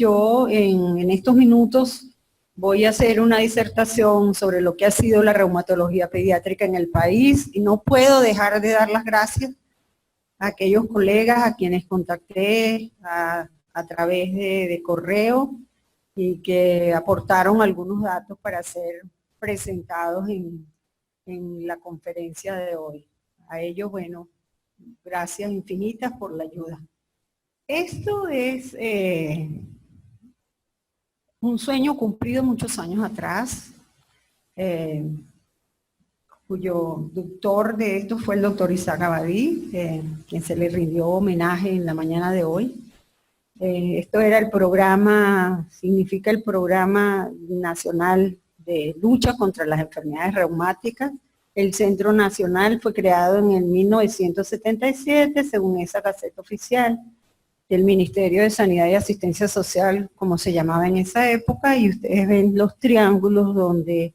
yo en estos minutos voy a hacer una disertación sobre lo que ha sido la reumatología pediátrica en el país y no puedo dejar de dar las gracias a aquellos colegas a quienes contacté a través de correo y que aportaron algunos datos para ser presentados en la conferencia de hoy. A ellos, bueno, gracias infinitas por la ayuda. Esto es un sueño cumplido muchos años atrás, cuyo doctor de esto fue el doctor Isaac Abadí, quien se le rindió homenaje en la mañana de hoy. Esto era el programa, significa el Programa Nacional de Lucha contra las Enfermedades Reumáticas. El Centro Nacional fue creado en el 1977, según esa gaceta oficial del Ministerio de Sanidad y Asistencia Social, como se llamaba en esa época, y ustedes ven los triángulos donde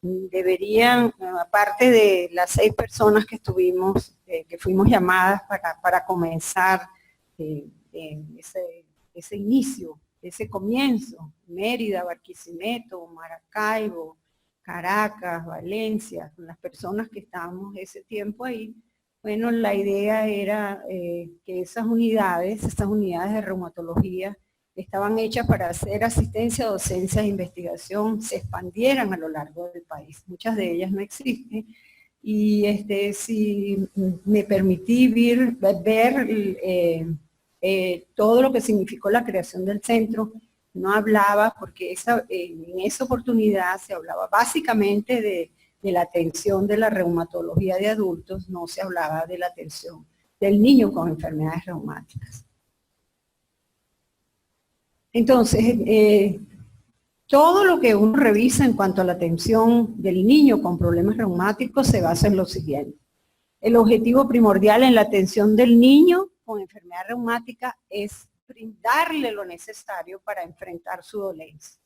deberían, aparte de las 6 personas que estuvimos, que fuimos llamadas para comenzar ese inicio, ese comienzo, Mérida, Barquisimeto, Maracaibo, Caracas, Valencia, con las personas que estábamos ese tiempo ahí. Bueno, la idea era que esas unidades de reumatología estaban hechas para hacer asistencia, docencia e investigación, se expandieran a lo largo del país. Muchas de ellas no existen. Y si me permití ver todo lo que significó la creación del centro, no hablaba, porque en esa oportunidad se hablaba básicamente de la atención de la reumatología de adultos, no se hablaba de la atención del niño con enfermedades reumáticas. Entonces, todo lo que uno revisa en cuanto a la atención del niño con problemas reumáticos se basa en lo siguiente. El objetivo primordial en la atención del niño con enfermedad reumática es brindarle lo necesario para enfrentar su dolencia.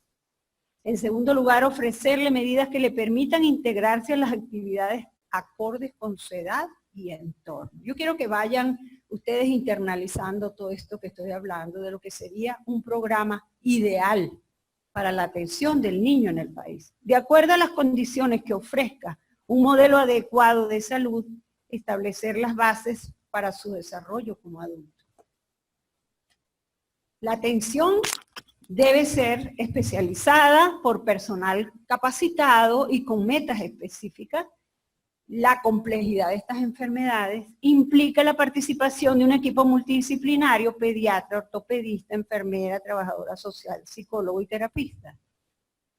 En segundo lugar, ofrecerle medidas que le permitan integrarse a las actividades acordes con su edad y entorno. Yo quiero que vayan ustedes internalizando todo esto que estoy hablando, de lo que sería un programa ideal para la atención del niño en el país. De acuerdo a las condiciones que ofrezca un modelo adecuado de salud, establecer las bases para su desarrollo como adulto. La atención debe ser especializada por personal capacitado y con metas específicas. La complejidad de estas enfermedades implica la participación de un equipo multidisciplinario, pediatra, ortopedista, enfermera, trabajadora social, psicólogo y terapista.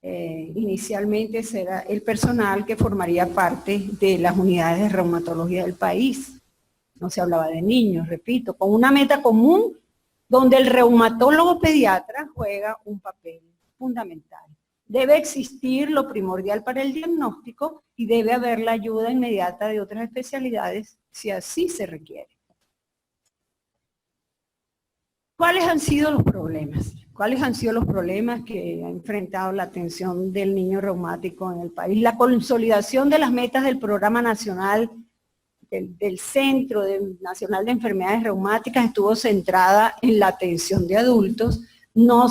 Inicialmente será el personal que formaría parte de las unidades de reumatología del país. No se hablaba de niños, repito, con una meta común donde el reumatólogo pediatra juega un papel fundamental. Debe existir lo primordial para el diagnóstico y debe haber la ayuda inmediata de otras especialidades si así se requiere. ¿Cuáles han sido los problemas? ¿Cuáles han sido los problemas que ha enfrentado la atención del niño reumático en el país? La consolidación de las metas del Programa Nacional del Centro Nacional de Enfermedades Reumáticas estuvo centrada en la atención de adultos. No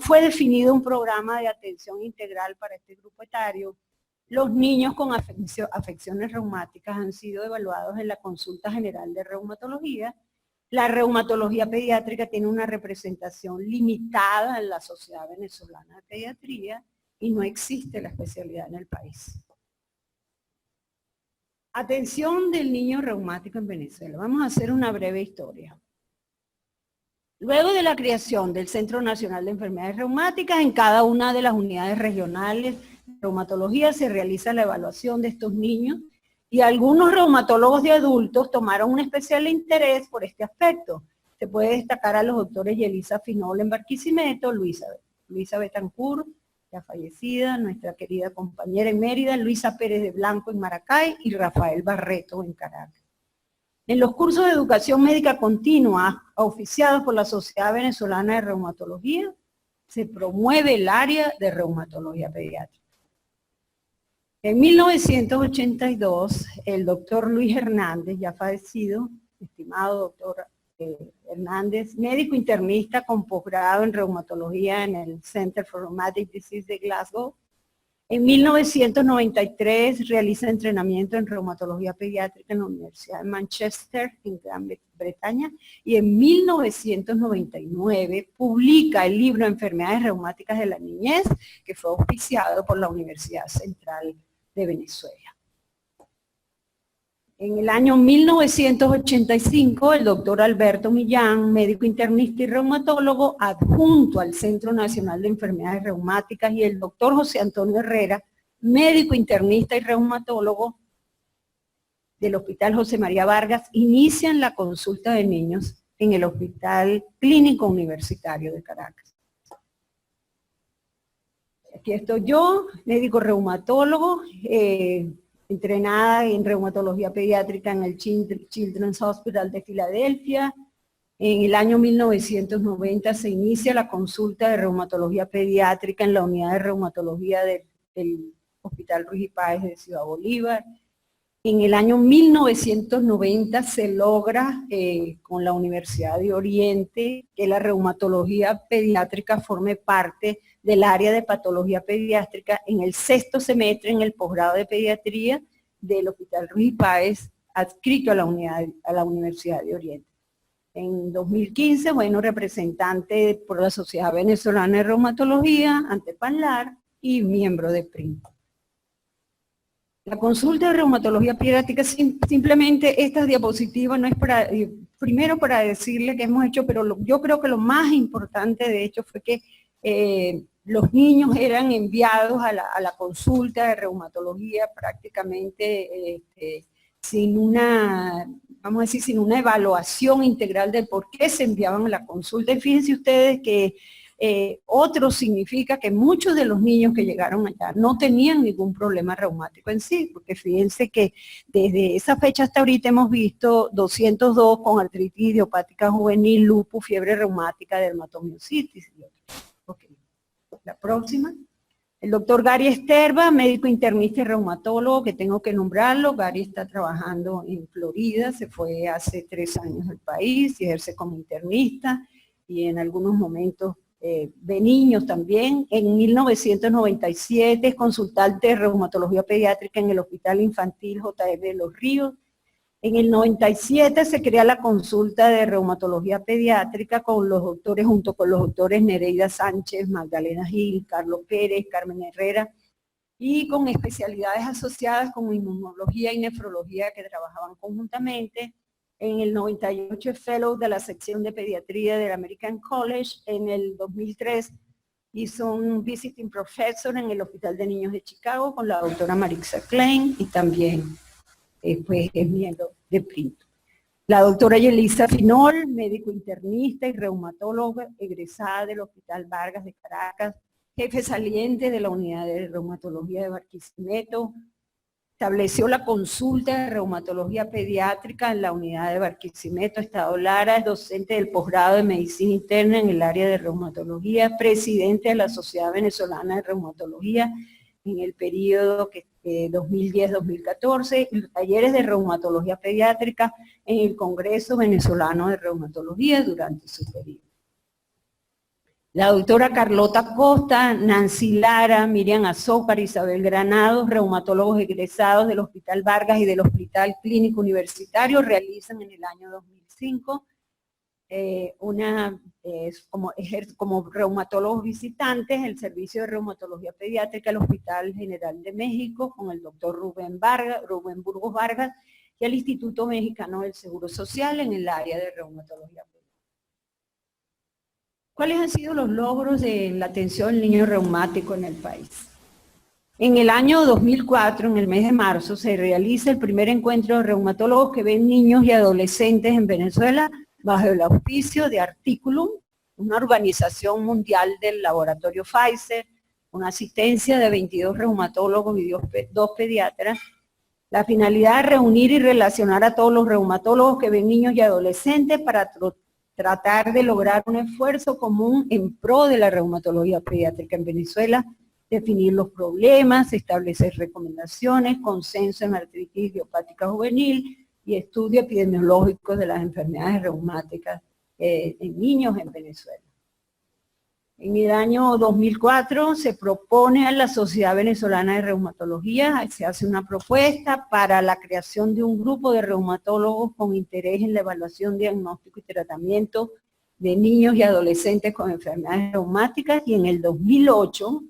fue definido un programa de atención integral para este grupo etario. Los niños con afecciones reumáticas han sido evaluados en la Consulta General de Reumatología. La reumatología pediátrica tiene una representación limitada en la Sociedad Venezolana de Pediatría y no existe la especialidad en el país. Atención del niño reumático en Venezuela. Vamos a hacer una breve historia. Luego de la creación del Centro Nacional de Enfermedades Reumáticas, en cada una de las unidades regionales de reumatología se realiza la evaluación de estos niños y algunos reumatólogos de adultos tomaron un especial interés por este aspecto. Se puede destacar a los doctores Yelisa Finol en Barquisimeto, Luisa Betancourt, ya fallecida, nuestra querida compañera en Mérida, Luisa Pérez de Blanco en Maracay y Rafael Barreto en Caracas. En los cursos de educación médica continua oficiados por la Sociedad Venezolana de Reumatología, se promueve el área de reumatología pediátrica. En 1982, el doctor Luis Hernández, ya fallecido, estimado doctor Hernández, médico internista con posgrado en reumatología en el Center for Rheumatic Disease de Glasgow. En 1993 realiza entrenamiento en reumatología pediátrica en la Universidad de Manchester, en Gran Bretaña, y en 1999 publica el libro Enfermedades reumáticas de la niñez, que fue auspiciado por la Universidad Central de Venezuela. En el año 1985, el doctor Alberto Millán, médico internista y reumatólogo, adjunto al Centro Nacional de Enfermedades Reumáticas, y el doctor José Antonio Herrera, médico internista y reumatólogo del Hospital José María Vargas, inician la consulta de niños en el Hospital Clínico Universitario de Caracas. Aquí estoy yo, médico reumatólogo, entrenada en reumatología pediátrica en el Children's Hospital de Filadelfia. En el año 1990 se inicia la consulta de reumatología pediátrica en la unidad de reumatología del Hospital Ruiz y Páez de Ciudad Bolívar. En el año 1990 se logra con la Universidad de Oriente que la reumatología pediátrica forme parte del área de patología pediátrica en el 6º semestre en el posgrado de pediatría del Hospital Ruiz y Páez, adscrito a la Universidad de Oriente. En 2015, bueno, representante por la Sociedad Venezolana de Reumatología ante PANLAR y miembro de PRIM. La consulta de reumatología pediátrica, simplemente estas diapositivas no es para, primero para decirle que hemos hecho, pero yo creo que lo más importante de hecho fue que los niños eran enviados a la consulta de reumatología prácticamente sin una, vamos a decir, sin una evaluación integral de por qué se enviaban a la consulta. Y fíjense ustedes que otro significa que muchos de los niños que llegaron allá no tenían ningún problema reumático en sí, porque fíjense que desde esa fecha hasta ahorita hemos visto 202 con artritis idiopática juvenil, lupus, fiebre reumática, dermatomiositis. Okay. La próxima. El doctor Gary Esterba, médico internista y reumatólogo, que tengo que nombrarlo. Gary está trabajando en Florida, se fue hace 3 años del país y ejerce como internista y en algunos momentos de niños también. En 1997 es consultante de reumatología pediátrica en el Hospital Infantil JF de Los Ríos. En el 97 se crea la consulta de reumatología pediátrica con los doctores, junto con los doctores Nereida Sánchez, Magdalena Gil, Carlos Pérez, Carmen Herrera, y con especialidades asociadas como inmunología y nefrología que trabajaban conjuntamente. En el 98 es fellow de la sección de pediatría del American College. En el 2003 hizo un visiting professor en el Hospital de Niños de Chicago con la doctora Marixa Klein y también pues es miembro de PRIM. La doctora Yelisa Finol, médico internista y reumatóloga, egresada del Hospital Vargas de Caracas, jefe saliente de la unidad de reumatología de Barquisimeto, estableció la consulta de reumatología pediátrica en la unidad de Barquisimeto, Estado Lara, es docente del posgrado de medicina interna en el área de reumatología, presidente de la Sociedad Venezolana de Reumatología en el periodo 2010-2014, y los talleres de reumatología pediátrica en el Congreso Venezolano de Reumatología durante su periodo. La doctora Carlota Costa, Nancy Lara, Miriam Azócar, Isabel Granados, reumatólogos egresados del Hospital Vargas y del Hospital Clínico Universitario, realizan en el año 2005 como reumatólogos visitantes el servicio de reumatología pediátrica al Hospital General de México con el doctor Rubén Burgos Vargas y al Instituto Mexicano del Seguro Social en el área de reumatología pediátrica. ¿Cuáles han sido los logros de la atención al niño reumático en el país? En el año 2004, en el mes de marzo, se realiza el primer encuentro de reumatólogos que ven niños y adolescentes en Venezuela bajo el auspicio de Articulum, una organización mundial del laboratorio Pfizer, con asistencia de 22 reumatólogos y 2 pediatras. La finalidad es reunir y relacionar a todos los reumatólogos que ven niños y adolescentes para tratar de lograr un esfuerzo común en pro de la reumatología pediátrica en Venezuela, definir los problemas, establecer recomendaciones, consenso en artritis idiopática juvenil y estudio epidemiológico de las enfermedades reumáticas en niños en Venezuela. En el año 2004 se propone a la Sociedad Venezolana de Reumatología, se hace una propuesta para la creación de un grupo de reumatólogos con interés en la evaluación, diagnóstico y tratamiento de niños y adolescentes con enfermedades reumáticas, y en el 2008,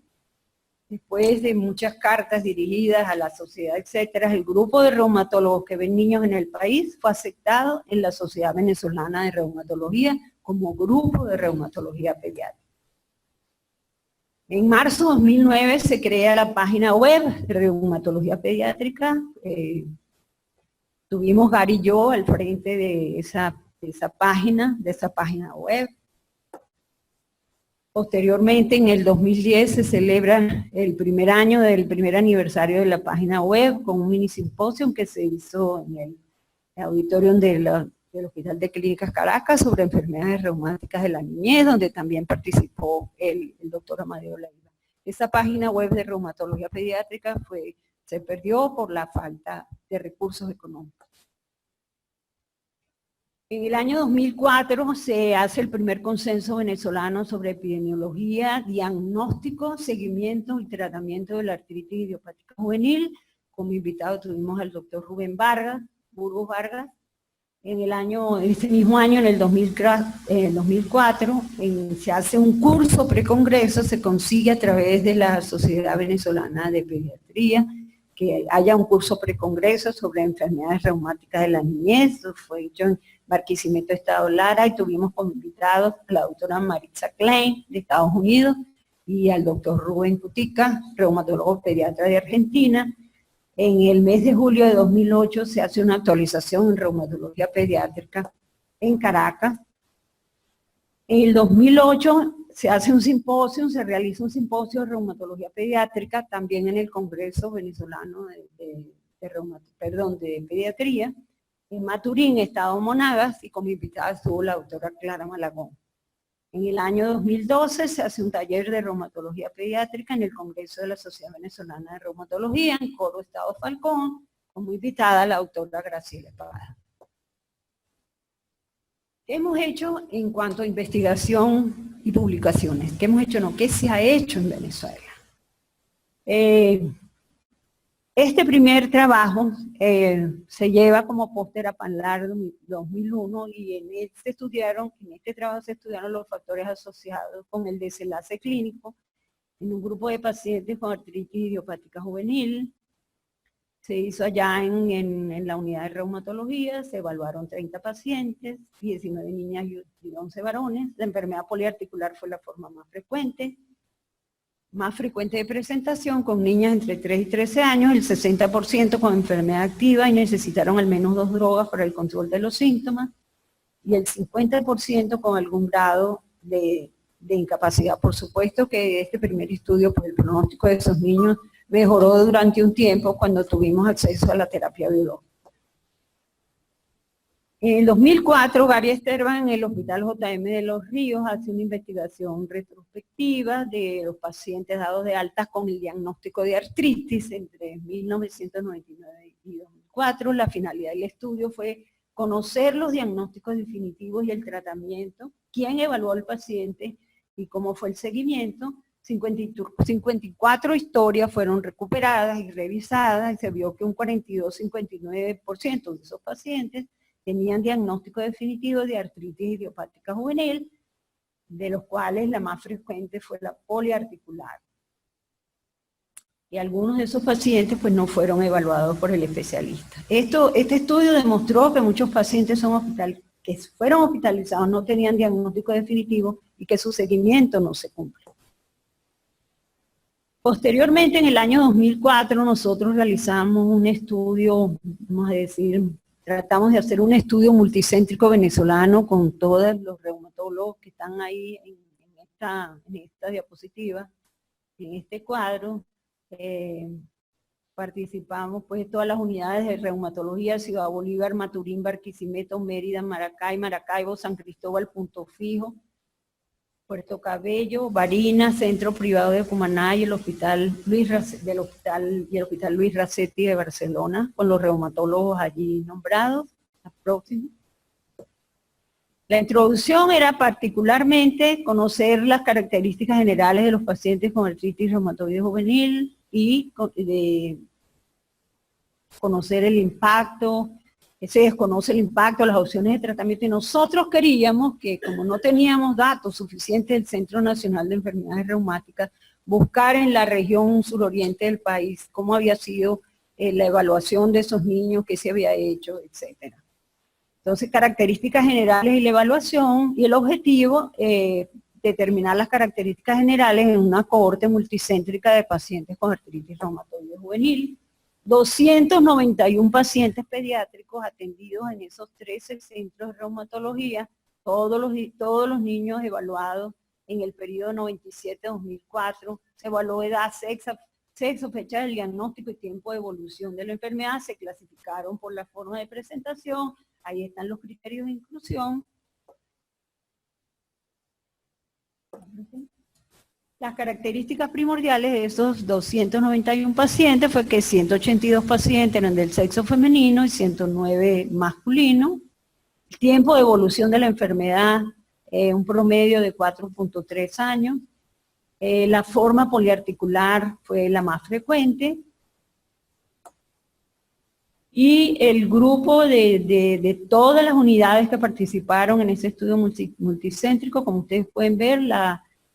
después de muchas cartas dirigidas a la sociedad, etcétera, el grupo de reumatólogos que ven niños en el país fue aceptado en la Sociedad Venezolana de Reumatología como grupo de reumatología pediátrica. En marzo de 2009 se crea la página web de reumatología pediátrica. Tuvimos Gary y yo al frente de esa página web. Posteriormente, en el 2010, se celebra el primer año del primer aniversario de la página web con un mini simposio que se hizo en el auditorio del Hospital de Clínicas Caracas sobre enfermedades reumáticas de la niñez, donde también participó el doctor Amadeo Leiva. Esa página web de reumatología pediátrica se perdió por la falta de recursos económicos. En el año 2004 se hace el primer consenso venezolano sobre epidemiología, diagnóstico, seguimiento y tratamiento de la artritis idiopática juvenil. Como invitado tuvimos al doctor Rubén Burgos Vargas. En este mismo año, en el 2004, se hace un curso precongreso, se consigue a través de la Sociedad Venezolana de Pediatría, que haya un curso precongreso sobre enfermedades reumáticas de la niñez. Fue hecho en Barquisimeto, Estado Lara, y tuvimos como invitados a la doctora Maritza Klein, de Estados Unidos, y al doctor Rubén Cutica, reumatólogo pediatra de Argentina. En el mes de julio de 2008 se hace una actualización en reumatología pediátrica en Caracas. En el 2008 se hace un simposio, se realiza un simposio de reumatología pediátrica también en el Congreso Venezolano de Pediatría, en Maturín, Estado Monagas, y como invitada estuvo la doctora Clara Malagón. En el año 2012 se hace un taller de reumatología pediátrica en el Congreso de la Sociedad Venezolana de Reumatología, en Coro, Estado Falcón, como invitada la doctora Graciela Pagada. ¿Qué hemos hecho en cuanto a investigación y publicaciones? ¿Qué hemos hecho? No, ¿qué se ha hecho en Venezuela? Este primer trabajo se lleva como póster a Panlar 2001, y en este trabajo se estudiaron los factores asociados con el desenlace clínico en un grupo de pacientes con artritis idiopática juvenil. Se hizo allá en la unidad de reumatología, se evaluaron 30 pacientes, 19 niñas y 11 varones. La enfermedad poliarticular fue la forma más frecuente de presentación, con niñas entre 3 y 13 años, el 60% con enfermedad activa y necesitaron al menos 2 drogas para el control de los síntomas, y el 50% con algún grado de incapacidad. Por supuesto que este primer estudio, pues el pronóstico de esos niños mejoró durante un tiempo cuando tuvimos acceso a la terapia biológica. En el 2004, Gary Sterban en el Hospital JM de Los Ríos hace una investigación retrospectiva de los pacientes dados de alta con el diagnóstico de artritis entre 1999 y 2004. La finalidad del estudio fue conocer los diagnósticos definitivos y el tratamiento, quién evaluó al paciente y cómo fue el seguimiento. 54 historias fueron recuperadas y revisadas, y se vio que un 42-59% de esos pacientes tenían diagnóstico definitivo de artritis idiopática juvenil, de los cuales la más frecuente fue la poliarticular. Y algunos de esos pacientes pues no fueron evaluados por el especialista. Este estudio demostró que muchos pacientes que fueron hospitalizados no tenían diagnóstico definitivo y que su seguimiento no se cumple. Posteriormente, en el año 2004, nosotros realizamos un estudio, vamos a decir, tratamos de hacer un estudio multicéntrico venezolano con todos los reumatólogos que están ahí en esta diapositiva, en este cuadro. Participamos pues todas las unidades de reumatología: Ciudad Bolívar, Maturín, Barquisimeto, Mérida, Maracaibo, San Cristóbal, Punto Fijo, Puerto Cabello, Barinas, Centro Privado de Cumaná y el Hospital Luis Racetti de Barcelona, con los reumatólogos allí nombrados. La próxima. La introducción era particularmente conocer las características generales de los pacientes con artritis reumatoide juvenil y de conocer el impacto. Se desconoce el impacto, las opciones de tratamiento, y nosotros queríamos que, como no teníamos datos suficientes del Centro Nacional de Enfermedades Reumáticas, buscar en la región suroriente del país cómo había sido la evaluación de esos niños, qué se había hecho, etcétera. Entonces, características generales y la evaluación, y el objetivo, determinar las características generales en una cohorte multicéntrica de pacientes con artritis reumatoide juvenil. 291 pacientes pediátricos atendidos en esos 13 centros de reumatología, todos los niños evaluados en el periodo 97-2004, se evaluó edad, sexo, fecha del diagnóstico y tiempo de evolución de la enfermedad, se clasificaron por la forma de presentación, ahí están los criterios de inclusión. Las características primordiales de esos 291 pacientes fue que 182 pacientes eran del sexo femenino y 109 masculino. El tiempo de evolución de la enfermedad, un promedio de 4.3 años. La forma poliarticular fue la más frecuente. Y el grupo de todas las unidades que participaron en ese estudio multicéntrico, como ustedes pueden ver,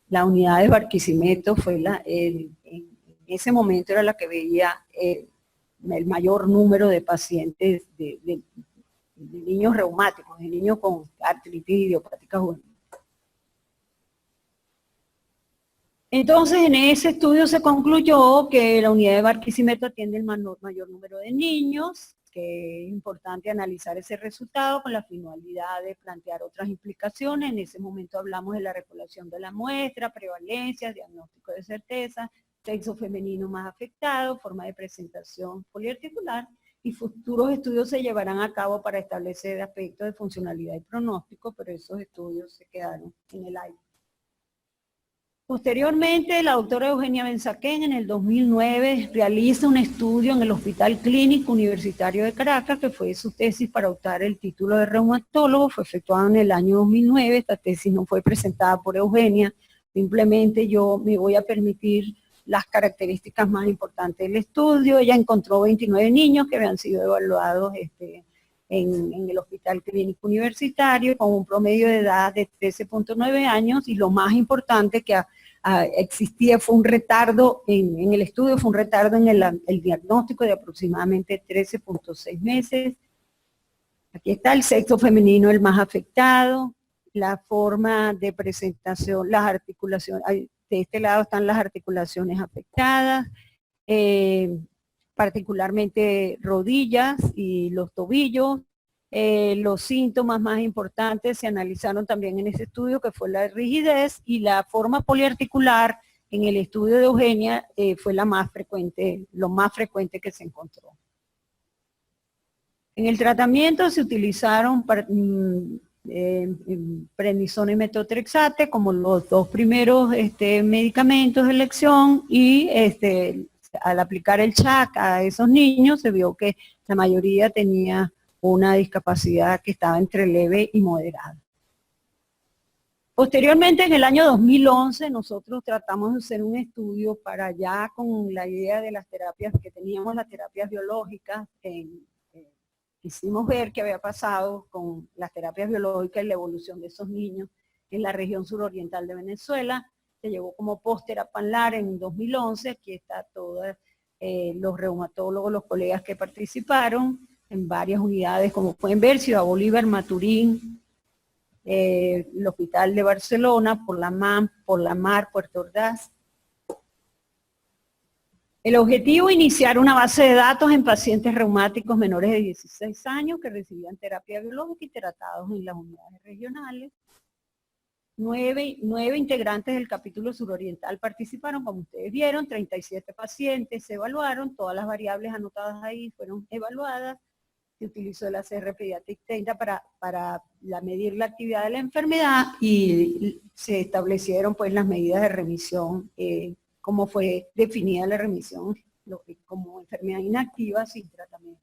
la unidad de Barquisimeto fue en ese momento era la que veía el mayor número de pacientes, de niños reumáticos, de niños con artritis idiopática juvenil. Entonces, en ese estudio se concluyó que la unidad de Barquisimeto atiende el mayor número de niños, que es importante analizar ese resultado con la finalidad de plantear otras implicaciones. En ese momento hablamos de la recolección de la muestra, prevalencia, diagnóstico de certeza, sexo femenino más afectado, forma de presentación poliarticular, y futuros estudios se llevarán a cabo para establecer aspectos de funcionalidad y pronóstico, pero esos estudios se quedaron en el aire. Posteriormente, la doctora Eugenia Benzaquén en el 2009 realiza un estudio en el Hospital Clínico Universitario de Caracas, que fue su tesis para optar el título de reumatólogo, fue efectuado en el año 2009, esta tesis no fue presentada por Eugenia, simplemente yo me voy a permitir las características más importantes del estudio. Ella encontró 29 niños que habían sido evaluados en el Hospital Clínico Universitario con un promedio de edad de 13.9 años, y lo más importante que existía fue un retardo en el estudio, fue un retardo en el diagnóstico de aproximadamente 13.6 meses. Aquí está el sexo femenino el más afectado, la forma de presentación, las articulaciones, de este lado están las articulaciones afectadas, particularmente rodillas y los tobillos. Los síntomas más importantes se analizaron también en ese estudio, que fue la rigidez, y la forma poliarticular en el estudio de Eugenia fue la más frecuente, lo más frecuente que se encontró. En el tratamiento se utilizaron prednisona y metotrexate como los dos primeros medicamentos de elección, y al aplicar el CHAC a esos niños se vio que la mayoría tenía una discapacidad que estaba entre leve y moderada. Posteriormente, en el año 2011, nosotros tratamos de hacer un estudio para ya con la idea de las terapias que teníamos, las terapias biológicas. Quisimos ver qué había pasado con las terapias biológicas y la evolución de esos niños en la región suroriental de Venezuela. Se llevó como póster a Panlar en 2011, aquí está todos los reumatólogos, los colegas que participaron en varias unidades, como pueden ver, Ciudad Bolívar, Maturín, el Hospital de Barcelona, por la Mar, Puerto Ordaz. El objetivo, iniciar una base de datos en pacientes reumáticos menores de 16 años que recibían terapia biológica y tratados en las unidades regionales. 9 integrantes del capítulo suroriental participaron, como ustedes vieron, 37 pacientes se evaluaron, todas las variables anotadas ahí fueron evaluadas, se utilizó el ACR Pediatric 30 para medir la actividad de la enfermedad y se establecieron pues las medidas de remisión, como fue definida la remisión como enfermedad inactiva sin tratamiento.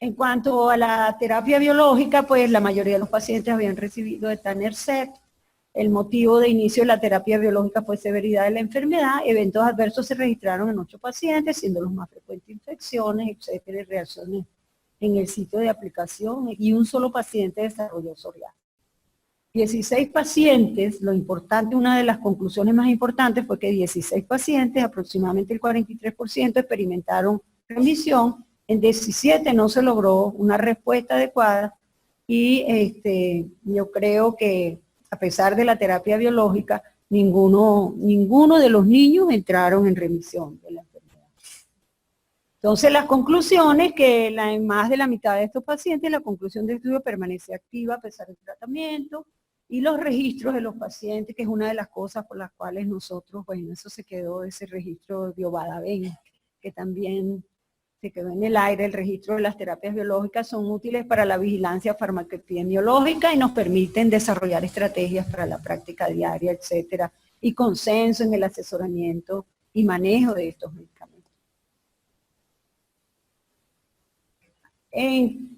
En cuanto a la terapia biológica, pues la mayoría de los pacientes habían recibido etanercept. El motivo de inicio de la terapia biológica fue severidad de la enfermedad. Eventos adversos se registraron en 8 pacientes, siendo los más frecuentes infecciones, etcétera, y reacciones en el sitio de aplicación, y un solo paciente desarrolló psoriasis. 16 pacientes, lo importante, una de las conclusiones más importantes fue que 16 pacientes, aproximadamente el 43%, experimentaron remisión. En 17 no se logró una respuesta adecuada y yo creo que a pesar de la terapia biológica, ninguno de los niños entraron en remisión de la enfermedad. Entonces las conclusiones, que en más de la mitad de estos pacientes la conclusión del estudio permanece activa a pesar del tratamiento, y los registros de los pacientes, que es una de las cosas por las cuales nosotros, bueno, eso se quedó, ese registro de Obadaven, que también se quedó en el aire. El registro de las terapias biológicas son útiles para la vigilancia farmacoepidemiológica y nos permiten desarrollar estrategias para la práctica diaria, etcétera, y consenso en el asesoramiento y manejo de estos medicamentos.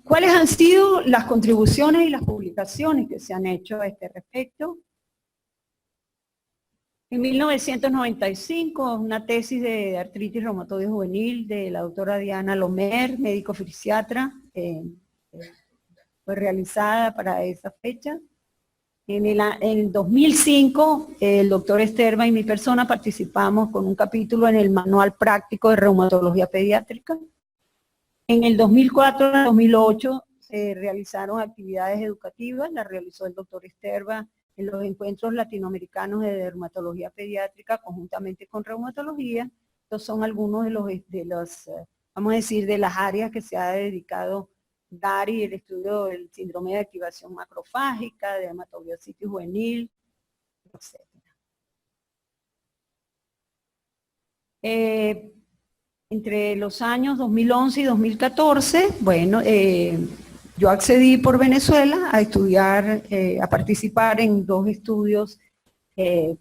¿Cuáles han sido las contribuciones y las publicaciones que se han hecho a este respecto? En 1995, una tesis de artritis reumatoide juvenil de la doctora Diana Lomer, médico fisiatra, fue realizada para esa fecha. En el 2005, el doctor Esterba y mi persona participamos con un capítulo en el Manual Práctico de Reumatología Pediátrica. En el 2004-2008 se realizaron actividades educativas, las realizó el doctor Esterba en los encuentros latinoamericanos de dermatología pediátrica conjuntamente con reumatología. Estos son algunos de los vamos a decir, de las áreas que se ha dedicado Dari, el estudio del síndrome de activación macrofágica, de dermatobiositis juvenil, etc. Entre los años 2011 y 2014, bueno, yo accedí por Venezuela a estudiar, a participar en 2 estudios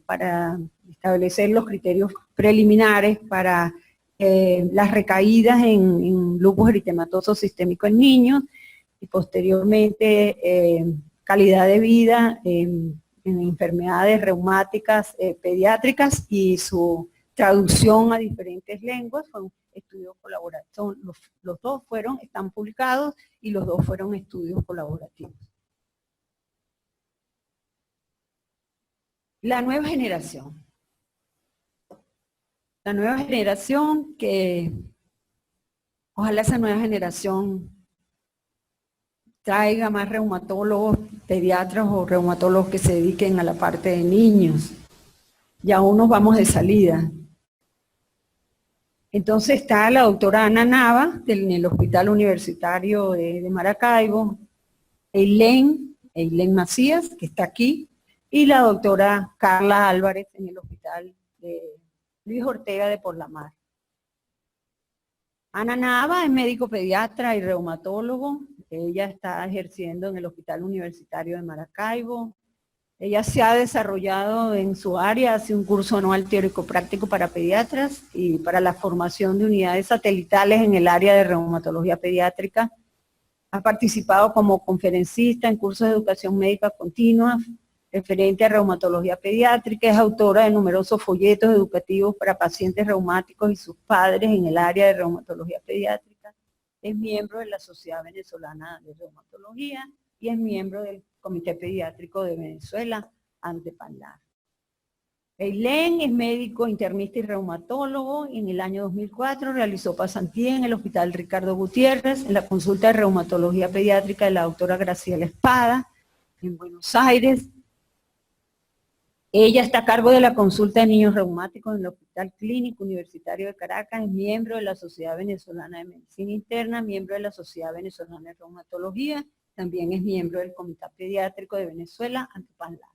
para establecer los criterios preliminares para las recaídas en lupus eritematoso sistémico en niños y posteriormente calidad de vida en enfermedades reumáticas pediátricas y su traducción a diferentes lenguas. Fue un estudio colaborativo. Los 2 están publicados y los 2 fueron estudios colaborativos. La nueva generación. La nueva generación que ojalá esa nueva generación traiga más reumatólogos, pediatras o reumatólogos que se dediquen a la parte de niños. Ya unos vamos de salida. Entonces está la doctora Ana Nava, en el Hospital Universitario de Maracaibo, Eileen Macías, que está aquí, y la doctora Carla Álvarez en el Hospital de Luis Ortega de Por la Mar. Ana Nava es médico pediatra y reumatólogo. Ella está ejerciendo en el Hospital Universitario de Maracaibo. Ella se ha desarrollado en su área, hace un curso anual teórico-práctico para pediatras y para la formación de unidades satelitales en el área de reumatología pediátrica. Ha participado como conferencista en cursos de educación médica continua, referente a reumatología pediátrica, es autora de numerosos folletos educativos para pacientes reumáticos y sus padres en el área de reumatología pediátrica. Es miembro de la Sociedad Venezolana de Reumatología y es miembro del Comité Pediátrico de Venezuela, ANTEPANLAR. Eileen es médico internista y reumatólogo. En el año 2004 realizó pasantía en el Hospital Ricardo Gutiérrez, en la consulta de reumatología pediátrica de la doctora Graciela Espada, en Buenos Aires. Ella está a cargo de la consulta de niños reumáticos en el Hospital Clínico Universitario de Caracas, es miembro de la Sociedad Venezolana de Medicina Interna, miembro de la Sociedad Venezolana de Reumatología, también es miembro del Comité Pediátrico de Venezuela, ANTEPANLAR.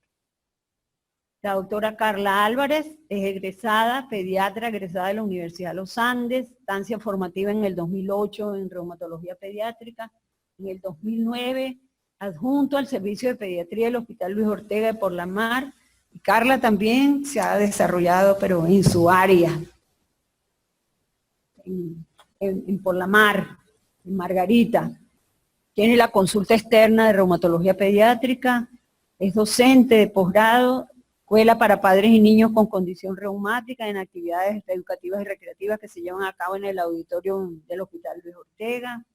La doctora Carla Álvarez es egresada, pediatra, egresada de la Universidad de los Andes, estancia formativa en el 2008 en reumatología pediátrica, en el 2009 adjunto al servicio de pediatría del Hospital Luis Ortega de Por la Mar, y Carla también se ha desarrollado, pero en su área, en Por la Mar, en Margarita. Tiene la consulta externa de reumatología pediátrica, es docente de posgrado, escuela para padres y niños con condición reumática en actividades educativas y recreativas que se llevan a cabo en el auditorio del Hospital Luis Ortega.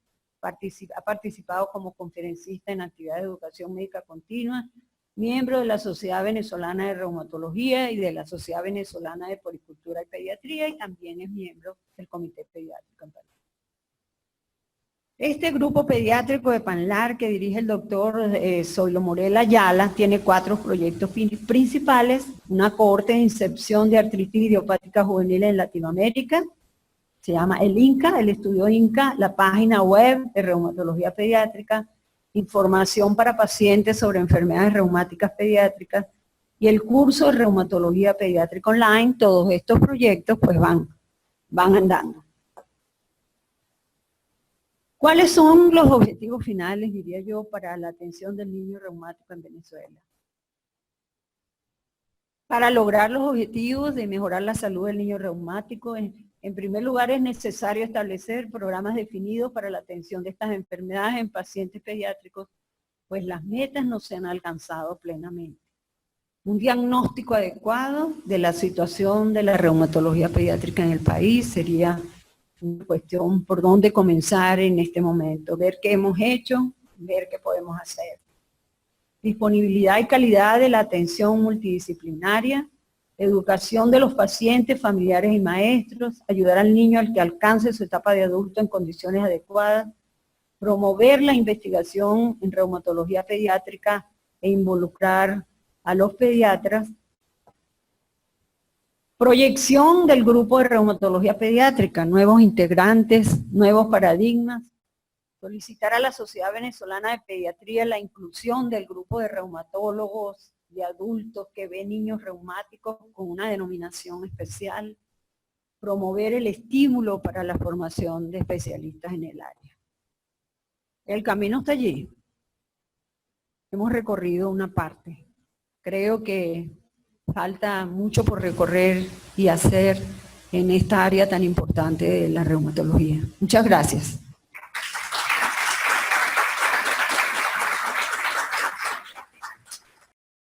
Ha participado como conferencista en actividades de educación médica continua, miembro de la Sociedad Venezolana de Reumatología y de la Sociedad Venezolana de Poricultura y Pediatría, y también es miembro del Comité Pediátrico. Este grupo pediátrico de Panlar que dirige el doctor Zoilo Morel Ayala tiene 4 proyectos principales: una cohorte de inserción de artritis idiopática juvenil en Latinoamérica, se llama el INCA, el estudio INCA, la página web de reumatología pediátrica, información para pacientes sobre enfermedades reumáticas pediátricas y el curso de reumatología pediátrica online. Todos estos proyectos pues van andando. ¿Cuáles son los objetivos finales, diría yo, para la atención del niño reumático en Venezuela? Para lograr los objetivos de mejorar la salud del niño reumático, en primer lugar es necesario establecer programas definidos para la atención de estas enfermedades en pacientes pediátricos, pues las metas no se han alcanzado plenamente. Un diagnóstico adecuado de la situación de la reumatología pediátrica en el país sería una cuestión por dónde comenzar en este momento, ver qué hemos hecho, ver qué podemos hacer. Disponibilidad y calidad de la atención multidisciplinaria, educación de los pacientes, familiares y maestros, ayudar al niño al que alcance su etapa de adulto en condiciones adecuadas, promover la investigación en reumatología pediátrica e involucrar a los pediatras. Proyección del grupo de reumatología pediátrica, nuevos integrantes, nuevos paradigmas. Solicitar a la Sociedad Venezolana de Pediatría la inclusión del grupo de reumatólogos de adultos que ven niños reumáticos con una denominación especial. Promover el estímulo para la formación de especialistas en el área. El camino está allí. Hemos recorrido una parte. Creo que falta mucho por recorrer y hacer en esta área tan importante de la reumatología. Muchas gracias.